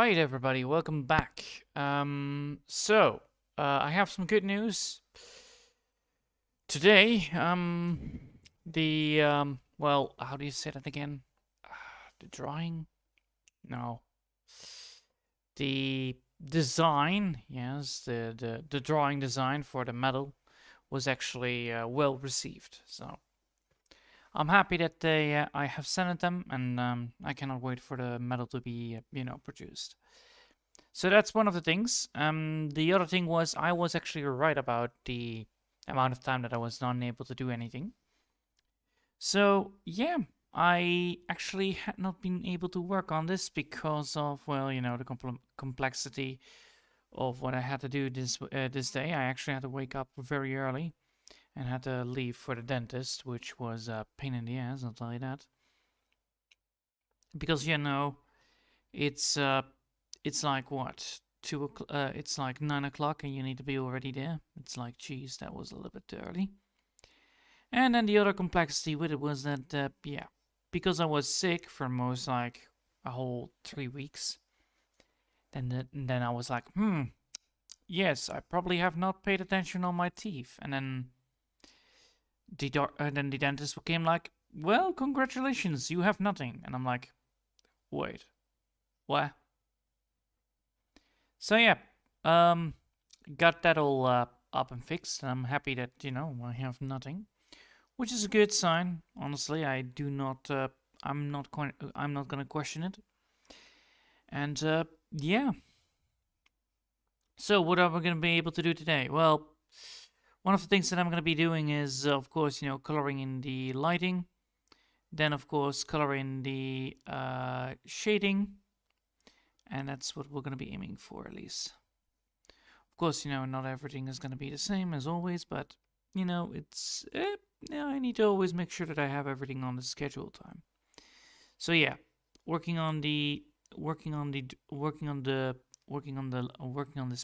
Right, everybody, welcome back. I have some good news today. How do you say that again? The drawing? No, the design. Yes, the drawing design for the medal was actually well received. So I'm happy that I have sent it them, and I cannot wait for the medal to be produced. So that's one of the things. The other thing was I was actually right about the amount of time that I was not able to do anything. So yeah, I actually had not been able to work on this because of the complexity of what I had to do this day. I actually had to wake up very early and had to leave for the dentist, which was a pain in the ass. I'll tell you that. Because it's like what 2 o'clock. It's like 9 o'clock, and you need to be already there. It's like, geez, that was a little bit early. And then the other complexity with it was that, because I was sick for most like a whole 3 weeks, then I was like, yes, I probably have not paid attention on my teeth. And then the dentist came like, well, congratulations, you have nothing. And I'm like, wait, what? So yeah, got that all up and fixed, and I'm happy that I have nothing, which is a good sign. Honestly, I do not. I'm not gonna question it. And yeah. So what are we gonna be able to do today? Well, one of the things that I'm gonna be doing is, of course, coloring in the lighting. Then, of course, coloring the shading. And that's what we're going to be aiming for, at least. Of course, not everything is going to be the same as always, but, it's, I need to always make sure that I have everything on the schedule time. So yeah, working on this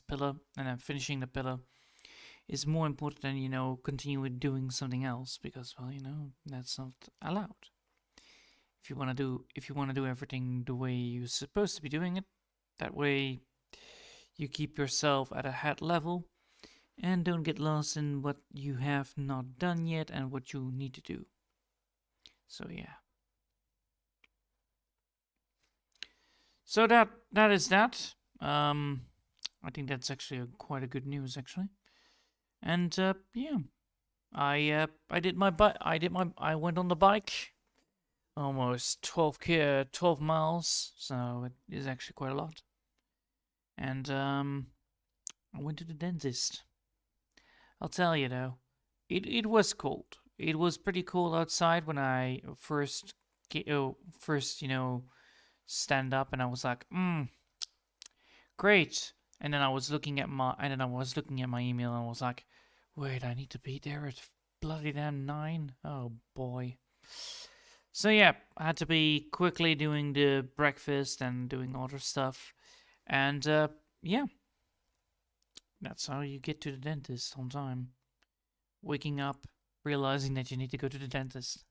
pillar and then finishing the pillar is more important than, continue with doing something else, because, well, that's not allowed. If you want to do everything the way you're supposed to be doing it, that way you keep yourself at a head level and don't get lost in what you have not done yet and what you need to do. So yeah. So that is that. I think that's actually quite a good news actually. And yeah, I went on the bike almost 12 miles, so it is actually quite a lot. And I went to the dentist. I'll tell you though, it was cold. It was pretty cold outside when I first stand up, and I was like, great. And then I was looking at my email, and I was like, wait, I need to be there at bloody damn 9. Oh boy. So yeah, I had to be quickly doing the breakfast and doing other stuff. And yeah, that's how you get to the dentist on time. Waking up, realizing that you need to go to the dentist.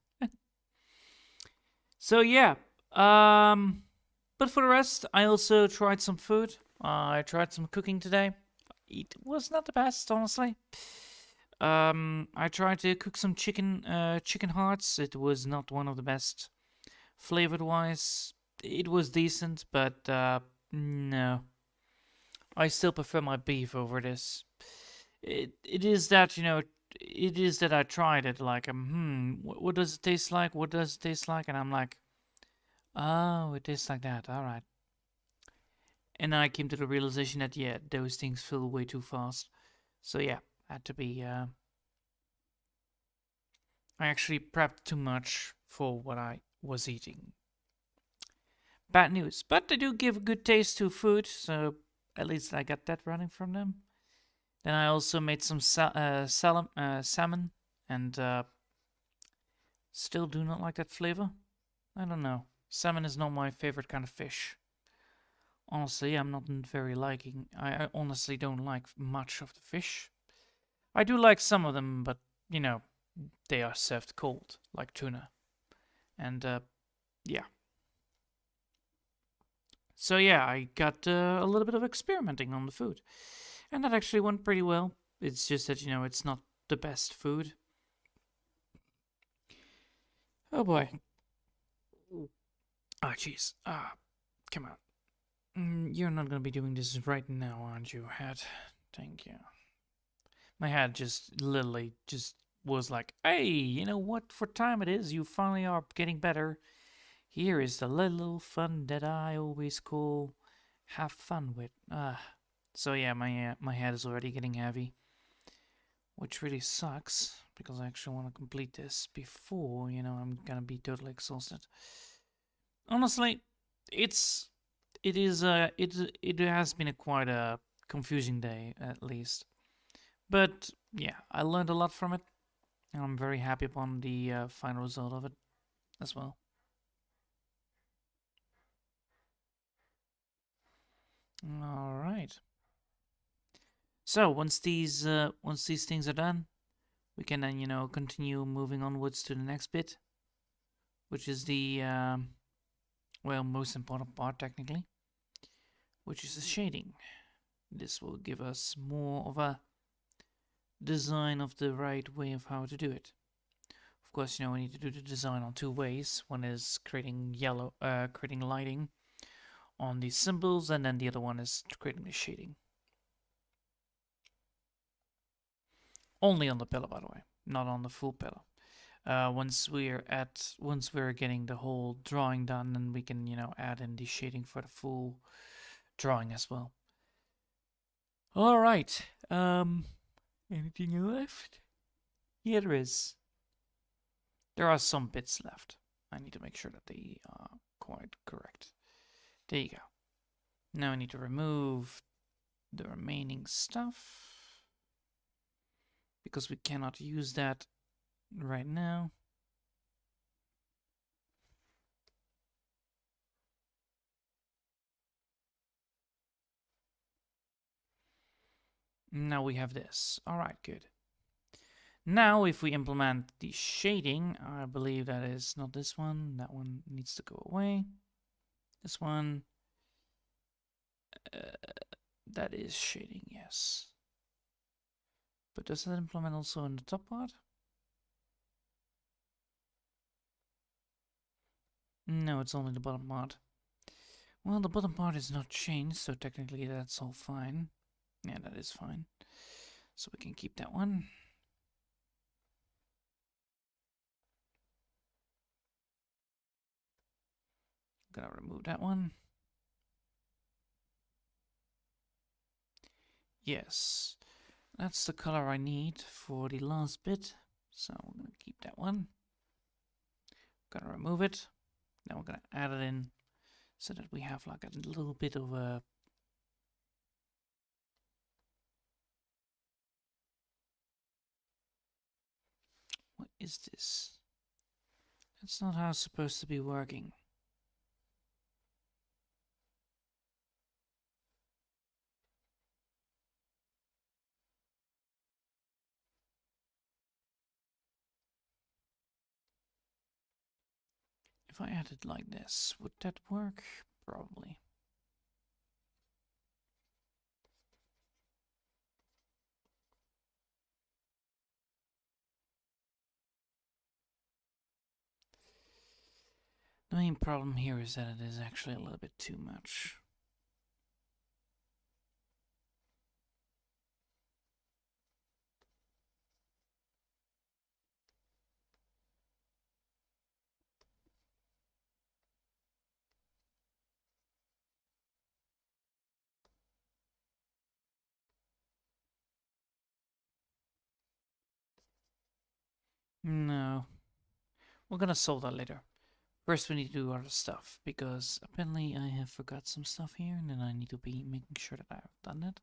So yeah, but for the rest, I also tried some food. I tried some cooking today. It was not the best, honestly. I tried to cook some chicken hearts. It was not one of the best flavored wise. It was decent, but no. I still prefer my beef over this. It is that I tried it like what does it taste like? What does it taste like? And I'm like, oh, it tastes like that. All right. And then I came to the realization that yeah, those things fill way too fast. So yeah, had to be. I actually prepped too much for what I was eating. Bad news, but they do give a good taste to food, so at least I got that running from them. Then I also made some salmon, and still do not like that flavor. I don't know. Salmon is not my favorite kind of fish. Honestly, I'm not very liking. I honestly don't like much of the fish. I do like some of them, but they are served cold, like tuna. And yeah. So yeah, I got a little bit of experimenting on the food, and that actually went pretty well. It's just that it's not the best food. Oh boy. Ah, jeez. Come on. You're not gonna be doing this right now, aren't you, head? Thank you. My head just literally just was like, hey, you know what? For time it is, you finally are getting better. Here is the little fun that I always call have fun with. So yeah, my head is already getting heavy, which really sucks because I actually want to complete this before I'm gonna be totally exhausted. Honestly, it's it has been a quite a confusing day at least, but yeah, I learned a lot from it, and I'm very happy upon the final result of it as well. All right. So once these things are done, we can then continue moving onwards to the next bit, which is the well, most important part technically, which is the shading. This will give us more of a design of the right way of how to do it. Of course, we need to do the design on two ways. One is creating lighting on these symbols, and then the other one is creating the shading. Only on the pillar, by the way, not on the full pillar. Once we're getting the whole drawing done, then we can add in the shading for the full drawing as well. All right. Anything left? Yeah, there is. There are some bits left. I need to make sure that they are quite correct. There you go. Now I need to remove the remaining stuff because we cannot use that right now. Now we have this. All right, good. Now, if we implement the shading, I believe that is not this one. That one needs to go away. This one, that is shading, yes. But does that implement also in the top part? No, it's only the bottom part. Well, the bottom part is not changed, so technically that's all fine. Yeah, that is fine. So we can keep that one. Gonna remove that one. Yes, that's the color I need for the last bit. So we're gonna keep that one. Gonna remove it. Now we're gonna add it in so that we have like a little bit of a what is this? That's not how it's supposed to be working. If I add it like this, would that work? Probably. The main problem here is that it is actually a little bit too much. No. We're gonna solve that later. First, we need to do other stuff, because apparently I have forgot some stuff here, and then I need to be making sure that I have done it.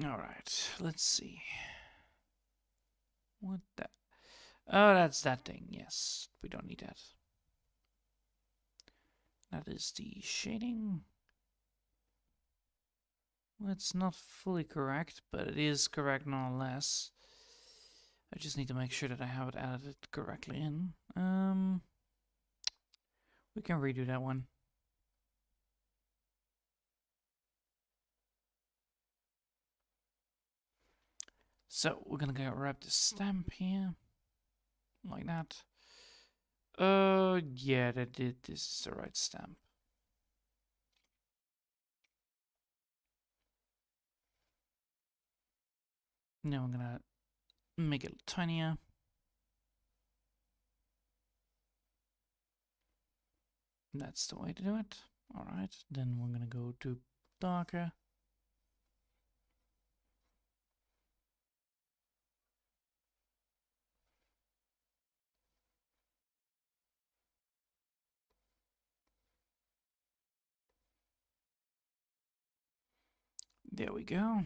Alright, let's see. What that? Oh, that's that thing, yes. We don't need that. That is the shading. Well, it's not fully correct, but it is correct nonetheless. I just need to make sure that I have it added correctly in. We can redo that one. So we're gonna go grab the stamp here, like that. Yeah, this is the right stamp. Now I'm gonna make it tinier. That's the way to do it. Alright, then we're gonna go to darker. There we go.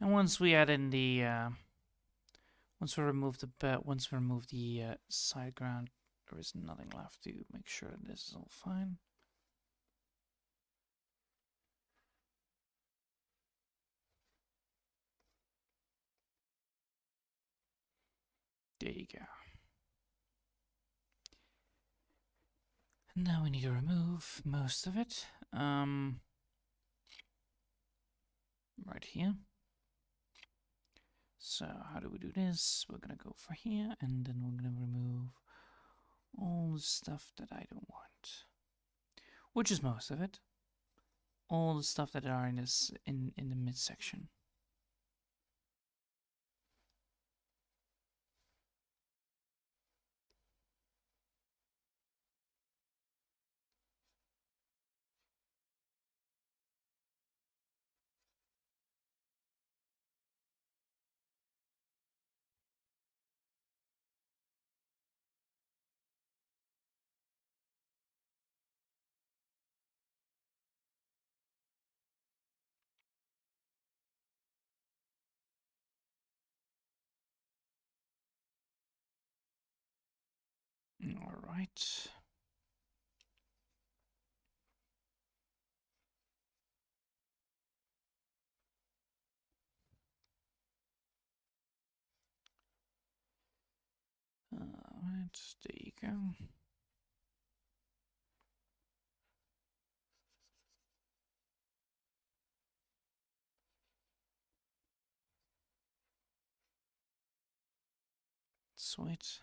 And once we add in the, once we remove the side ground, there is nothing left to make sure that this is all fine. There you go. And now we need to remove most of it. Right here. So how do we do this? We're gonna go for here, and then we're gonna remove all the stuff that I don't want, which is most of it. All the stuff that are in this in the midsection. All right. Alright, there you go. Sweet.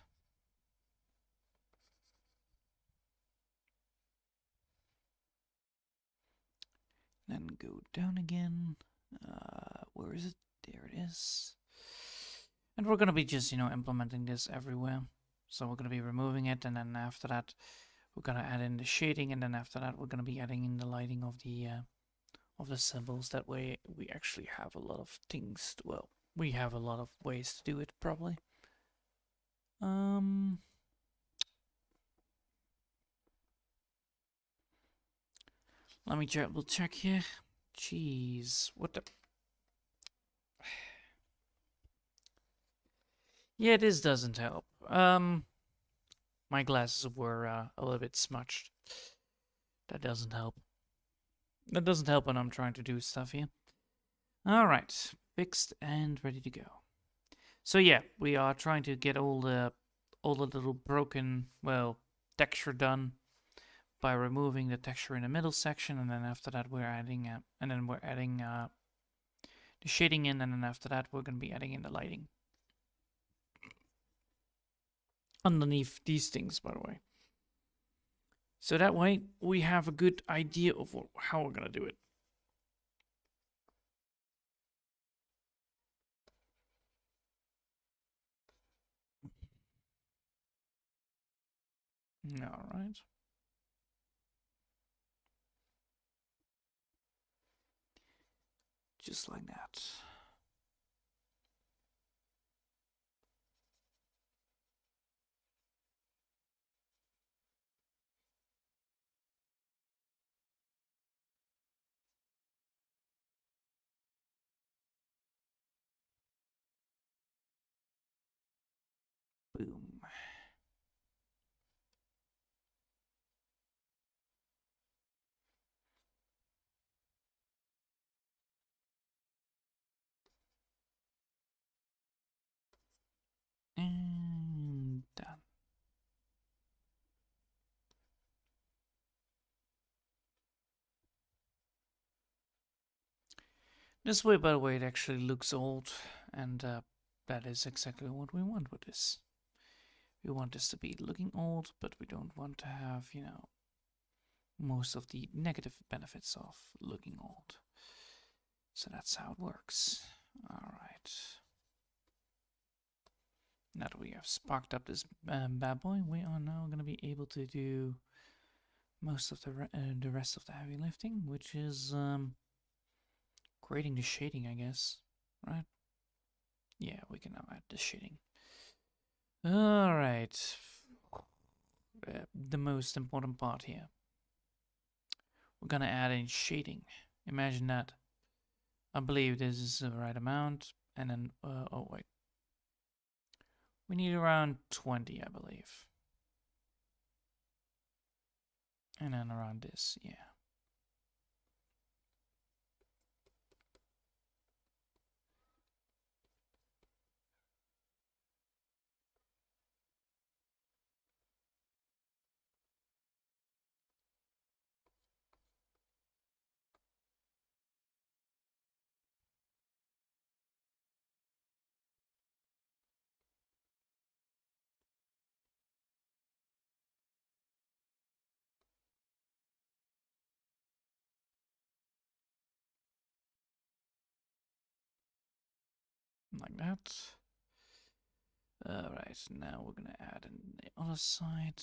Then go down again. Where is it? There it is. And we're gonna be just, implementing this everywhere. So we're gonna be removing it, and then after that, we're gonna add in the shading, and then after that, we're gonna be adding in the lighting of the symbols. That way, we actually have a lot of things. Well, we have a lot of ways to do it, probably. Let me double check here. Jeez, what the? Yeah, this doesn't help. My glasses were a little bit smudged. That doesn't help. That doesn't help when I'm trying to do stuff here. All right, fixed and ready to go. So yeah, we are trying to get all the little broken, well, texture done by removing the texture in the middle section, and then after that we're adding the shading in, and then after that we're going to be adding in the lighting underneath these things, by the way. So that way we have a good idea of how we're going to do it. All right. Just like that. Boom. This way, by the way, it actually looks old, and that is exactly what we want with this. We want this to be looking old, but we don't want to have, you know, most of the negative benefits of looking old. So that's how it works. Alright. Now that we have sparked up this bad boy, we are now going to be able to do most of the rest of the heavy lifting, which is creating the shading, I guess. Right? Yeah, we can now add the shading. Alright. The most important part here. We're gonna add in shading. Imagine that. I believe this is the right amount. And then, oh wait. We need around 20, I believe. And then around this, yeah. Like that. Alright, now we're gonna add in the other side.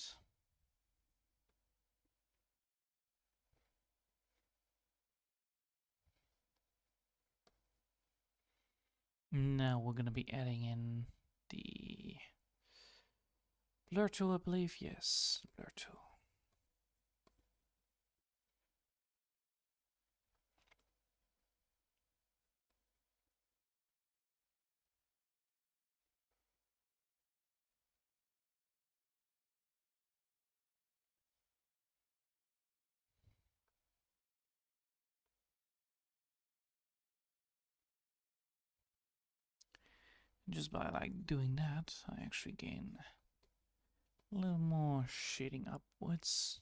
Now we're gonna be adding in the blur tool, I believe. Yes, blur tool. Just by like doing that, I actually gain a little more shading upwards.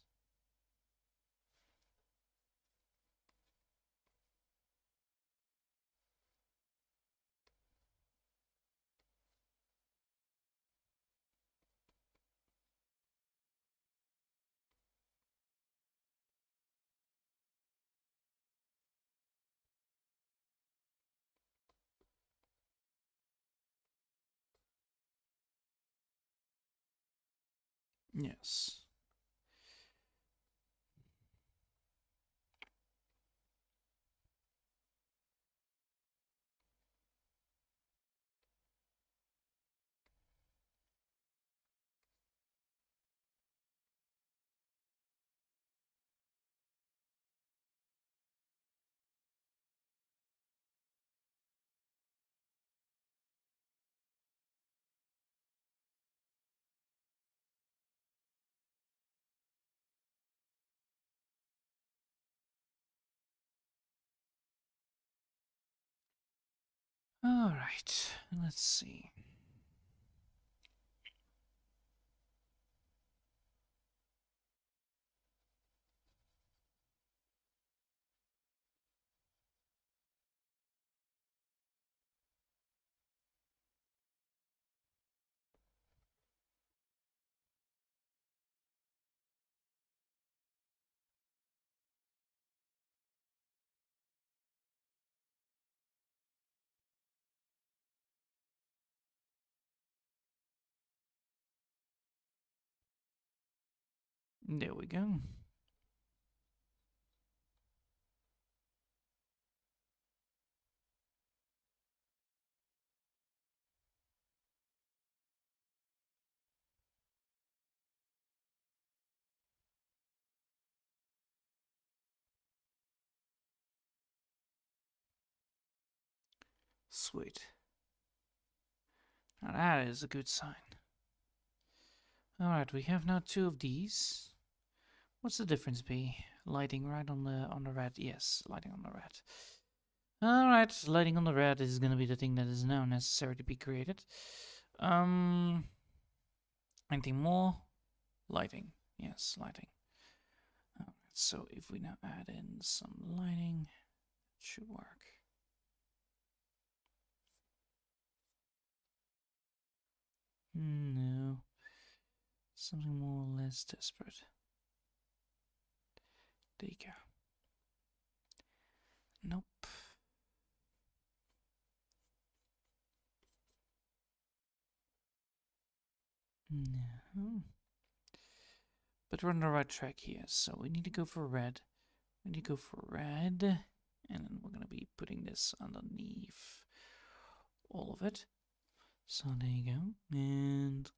Yes. All right, let's see. There we go. Sweet. Now that is a good sign. All right, we have now two of these. What's the difference be? Lighting right on the red. Yes, lighting on the red. All right, lighting on the red is gonna be the thing that is now necessary to be created. Anything more? Lighting. Yes, lighting. All right, so if we now add in some lighting, it should work. No. Something more or less desperate. There you go. Nope. No. But we're on the right track here, so we need to go for red. We need to go for red. And then we're going to be putting this underneath all of it. So there you go. And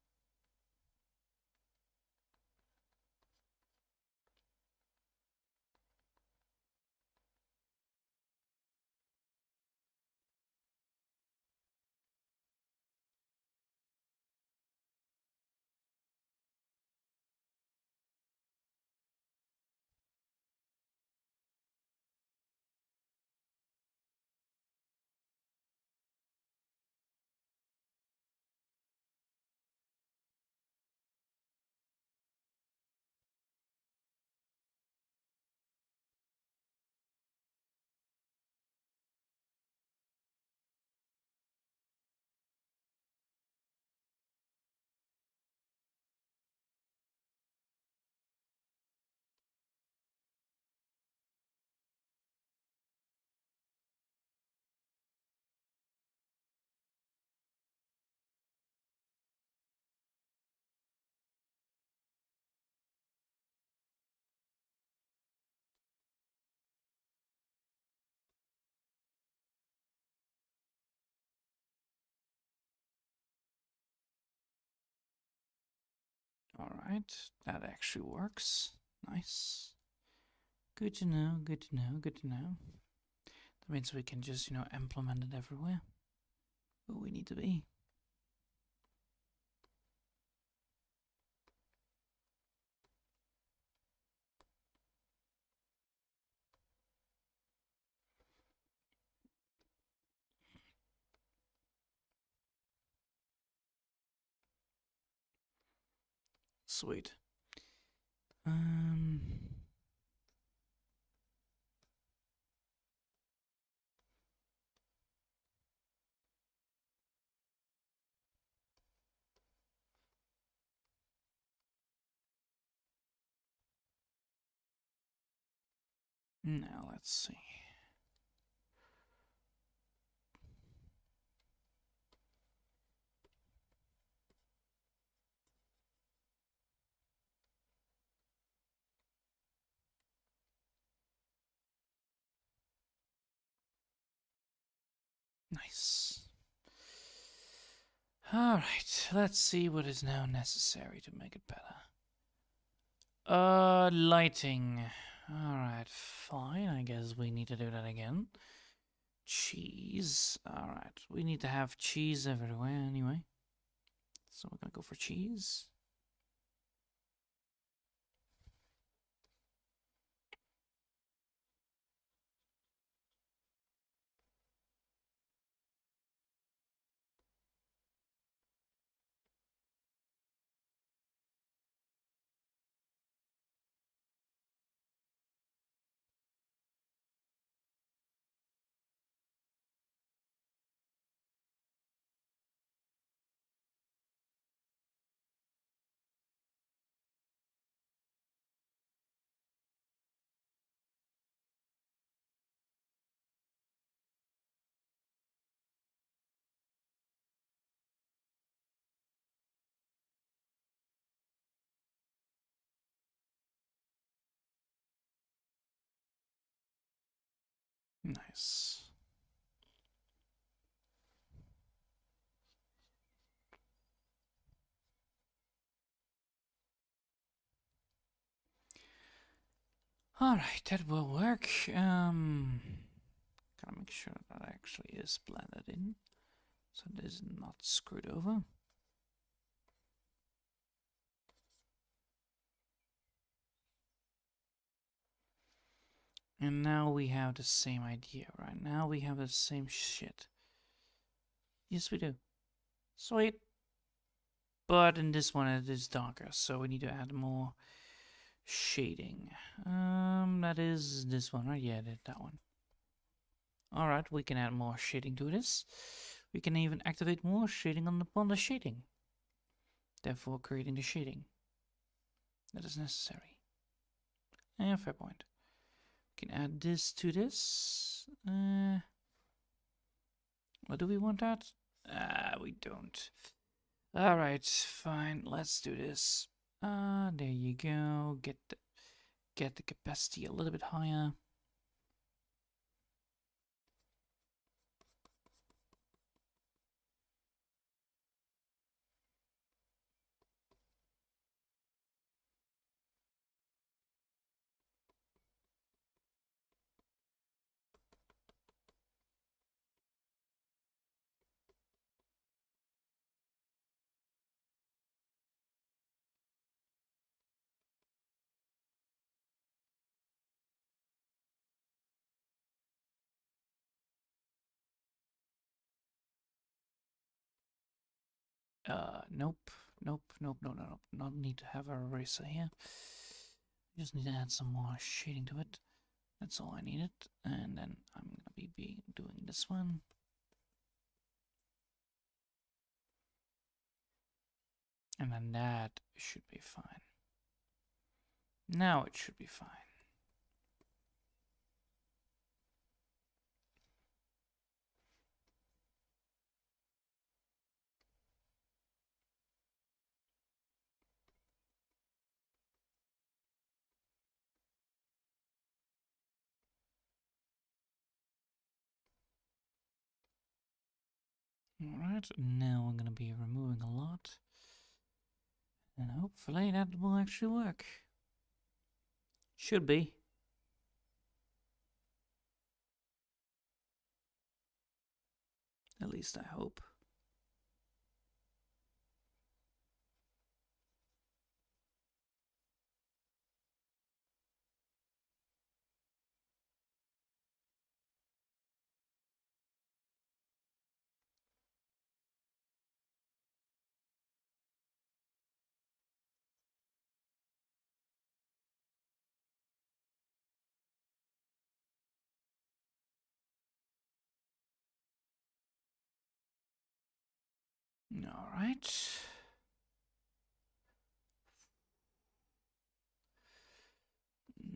alright, that actually works. Nice. Good to know, good to know, good to know. That means we can just, implement it everywhere where we need to be. Sweet. Now let's see. Nice. Alright, let's see what is now necessary to make it better. Lighting. Alright, fine. I guess we need to do that again. Cheese. Alright, we need to have cheese everywhere anyway. So we're gonna go for cheese. Nice. Alright, that will work. Gotta make sure that actually is blended in, so it is not screwed over. And now we have the same idea, right? Now we have the same shit. Yes, we do. Sweet. But in this one it is darker, so we need to add more shading. That is this one, right? Yeah, that one. Alright, we can add more shading to this. We can even activate more shading on the shading. therefore creating the shading that is necessary. Yeah, fair point. We can add this to this. What do we want that? We don't. Alright, fine, let's do this. There you go. Get the capacity a little bit higher. Nope. Nope, nope, no, no, no. Not need to have a eraser here. Just need to add some more shading to it. That's all I needed. And then I'm gonna be doing this one. And then that should be fine. Now it should be fine. Alright, now I'm gonna be removing a lot. And hopefully that will actually work. Should be. At least I hope. Alright.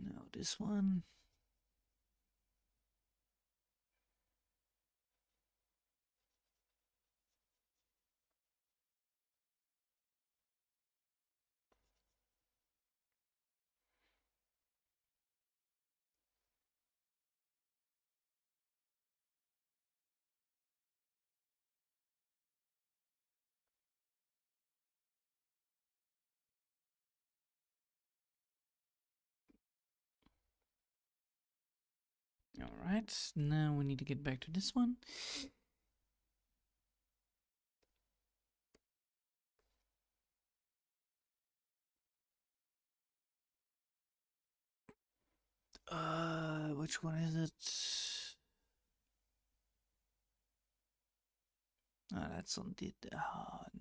Now this one. Alright, now we need to get back to this one. Which one is it? That's on the.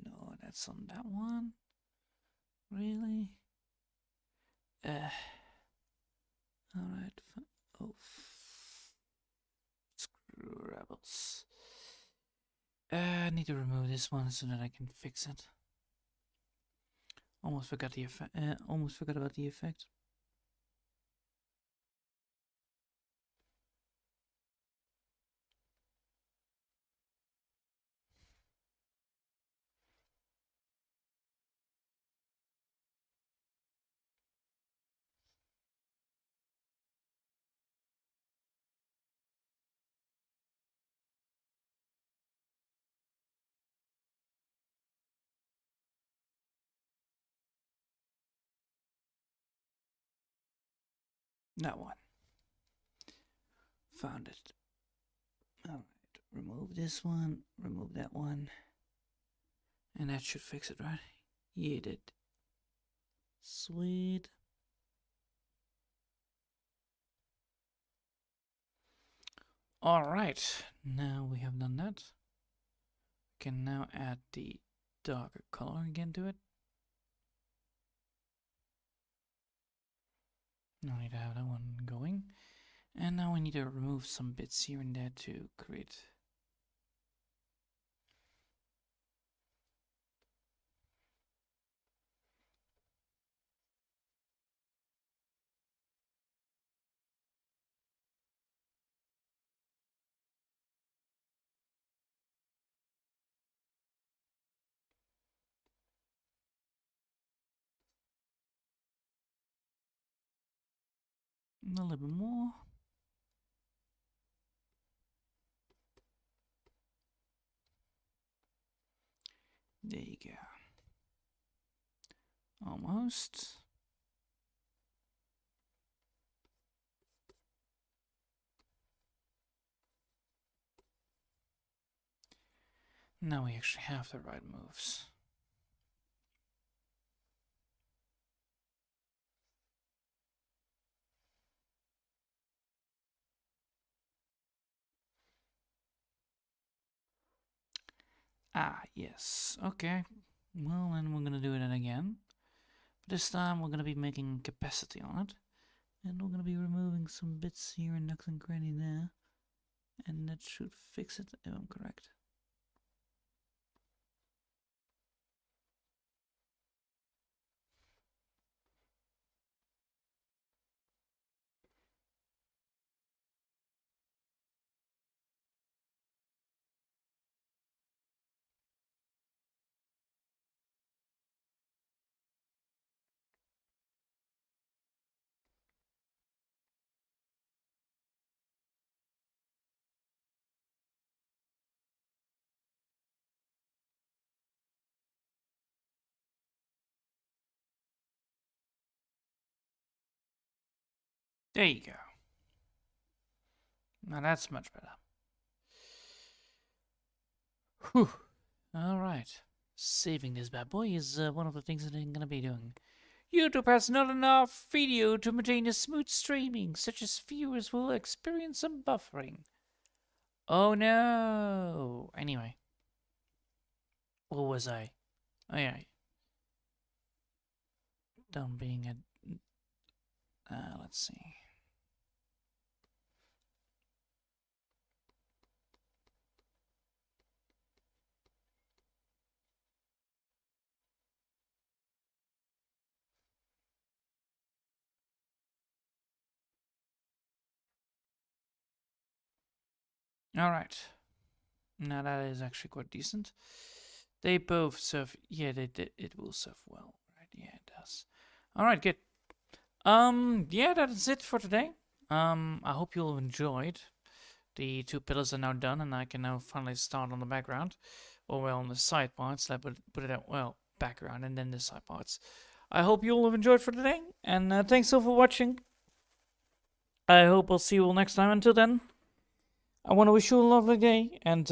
No, that's on that one. Really? Alright. Oh. Screw rebels. I need to remove this one so that I can fix it. Almost forgot the effect. Almost forgot about the effect. That one. Found it. Alright, remove this one, remove that one. And that should fix it, right? Yeah, it did. Sweet. Alright, now we have done that. We can now add the darker color again to it. Now we need to have that one going. And now we need to remove some bits here and there to create A little bit more. There you go. Almost. Now we actually have the right moves. Ah, yes. Okay. Well, then we're gonna do it again. This time we're gonna be making capacity on it. And we're gonna be removing some bits here and nooks and cranny there. And that should fix it, if I'm correct. There you go. Now that's much better. Whew. Alright. Saving this bad boy is one of the things that I'm gonna be doing. YouTube has not enough video to maintain a smooth streaming, such as viewers will experience some buffering. Oh no! Anyway. What was I? Oh yeah. Done being a... let's see. Alright. Now that is actually quite decent. They both serve... Yeah, it will serve well. Right? Yeah, it does. Alright, good. Yeah, that is it for today. I hope you'll have enjoyed. The two pillars are now done, and I can now finally start on the background. Or, well, on the side parts. Let's put it out, well, background and then the side parts. I hope you all have enjoyed for today, and thanks all for watching. I hope I'll see you all next time. Until then, I want to wish you a lovely day, and